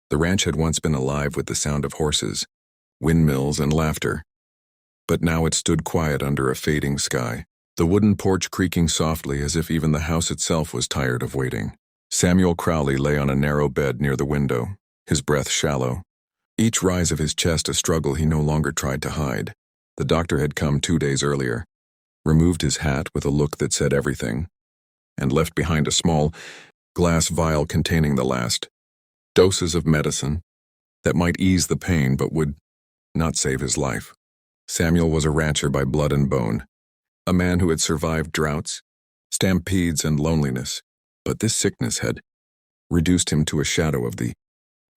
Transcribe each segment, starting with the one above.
The ranch had once been alive with the sound of horses, windmills, and laughter. But now it stood quiet under a fading sky, the wooden porch creaking softly as if even the house itself was tired of waiting. Samuel Crowley lay on a narrow bed near the window, his breath shallow. Each rise of his chest a struggle he no longer tried to hide. The doctor had come 2 days earlier, removed his hat with a look that said everything, and left behind a small glass vial containing the last doses of medicine that might ease the pain but would not save his life. Samuel was a rancher by blood and bone, a man who had survived droughts, stampedes, and loneliness, but this sickness had reduced him to a shadow of the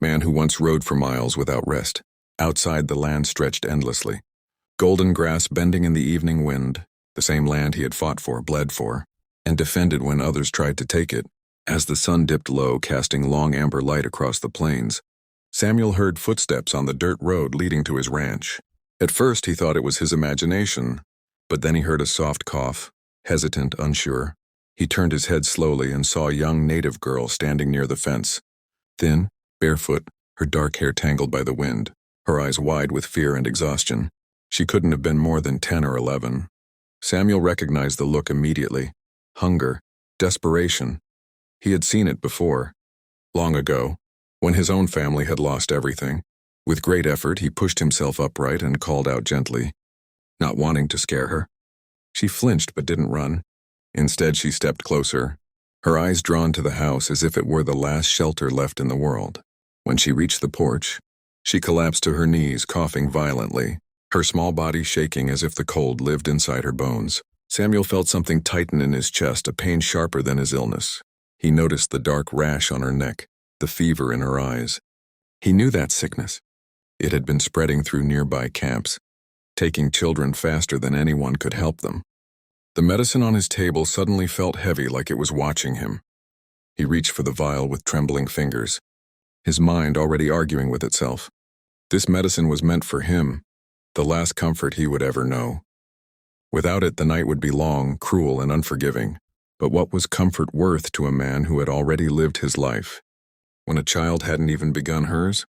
man who once rode for miles without rest. Outside, the land stretched endlessly, golden grass bending in the evening wind, the same land he had fought for, bled for, and defended when others tried to take it. As the sun dipped low, casting long amber light across the plains, Samuel heard footsteps on the dirt road leading to his ranch. At first he thought it was his imagination, but then he heard a soft cough, hesitant, unsure. He turned his head slowly and saw a young native girl standing near the fence, thin, barefoot, her dark hair tangled by the wind, her eyes wide with fear and exhaustion. She couldn't have been more than 10 or 11. Samuel recognized the look immediately. Hunger, desperation. He had seen it before, long ago, when his own family had lost everything. With great effort, he pushed himself upright and called out gently, not wanting to scare her. She flinched but didn't run. Instead, she stepped closer, her eyes drawn to the house as if it were the last shelter left in the world. When she reached the porch, she collapsed to her knees, coughing violently, her small body shaking as if the cold lived inside her bones. Samuel felt something tighten in his chest, a pain sharper than his illness. He noticed the dark rash on her neck, the fever in her eyes. He knew that sickness. It had been spreading through nearby camps, taking children faster than anyone could help them. The medicine on his table suddenly felt heavy, like it was watching him. He reached for the vial with trembling fingers, his mind already arguing with itself. This medicine was meant for him, the last comfort he would ever know. Without it, the night would be long, cruel, and unforgiving. But what was comfort worth to a man who had already lived his life, when a child hadn't even begun hers?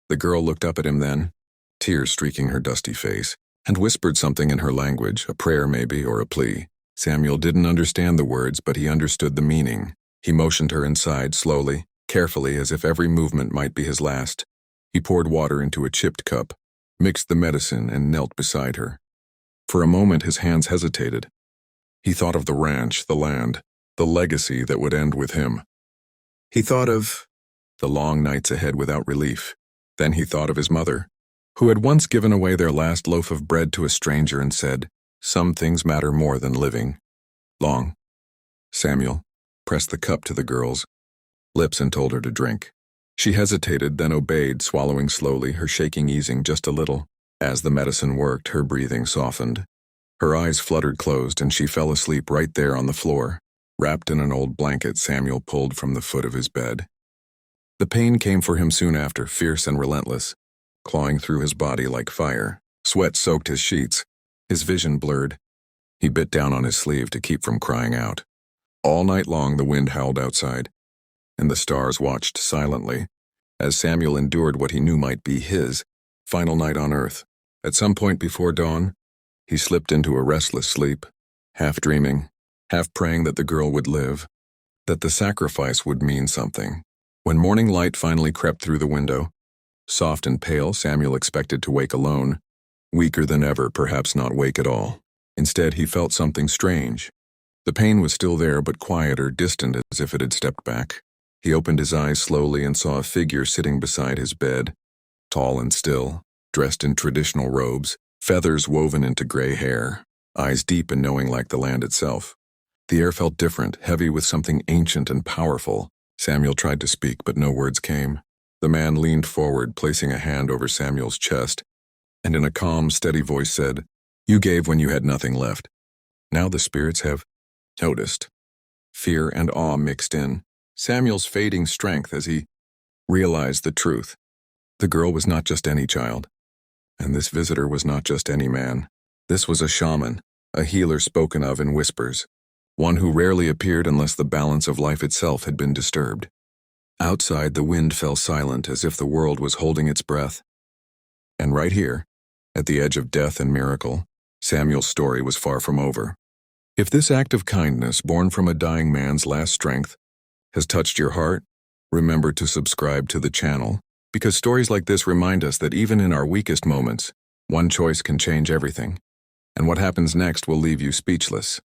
The girl looked up at him then, tears streaking her dusty face, and whispered something in her language, a prayer maybe, or a plea. Samuel didn't understand the words, but he understood the meaning. He motioned her inside slowly, carefully, as if every movement might be his last. He poured water into a chipped cup, mixed the medicine, and knelt beside her. For a moment his hands hesitated. He thought of the ranch, the land, the legacy that would end with him. He thought of the long nights ahead without relief. Then he thought of his mother, who had once given away their last loaf of bread to a stranger and said, "Some things matter more than living." Long. Samuel pressed the cup to the girl's lips and told her to drink. She hesitated, then obeyed, swallowing slowly, her shaking easing just a little. As the medicine worked, her breathing softened. Her eyes fluttered closed, and she fell asleep right there on the floor, wrapped in an old blanket Samuel pulled from the foot of his bed. The pain came for him soon after, fierce and relentless, clawing through his body like fire. Sweat soaked his sheets. His vision blurred. He bit down on his sleeve to keep from crying out. All night long the wind howled outside, and the stars watched silently as Samuel endured what he knew might be his final night on earth. At some point before dawn, he slipped into a restless sleep, half dreaming, half praying that the girl would live, that the sacrifice would mean something. When morning light finally crept through the window, soft and pale, Samuel expected to wake alone, weaker than ever, perhaps not wake at all. Instead, he felt something strange. The pain was still there, but quieter, distant, as if it had stepped back. He opened his eyes slowly and saw a figure sitting beside his bed, tall and still, dressed in traditional robes, feathers woven into gray hair, eyes deep and knowing like the land itself. The air felt different, heavy with something ancient and powerful. Samuel tried to speak, but no words came. The man leaned forward, placing a hand over Samuel's chest, and in a calm, steady voice said, "You gave when you had nothing left. Now the spirits have noticed." Fear and awe mixed in, Samuel's fading strength as he realized the truth. The girl was not just any child, and this visitor was not just any man. This was a shaman, a healer spoken of in whispers, one who rarely appeared unless the balance of life itself had been disturbed. Outside, the wind fell silent as if the world was holding its breath. And right here, at the edge of death and miracle, Samuel's story was far from over. If this act of kindness, born from a dying man's last strength, has touched your heart, remember to subscribe to the channel, because stories like this remind us that even in our weakest moments, one choice can change everything. And what happens next will leave you speechless.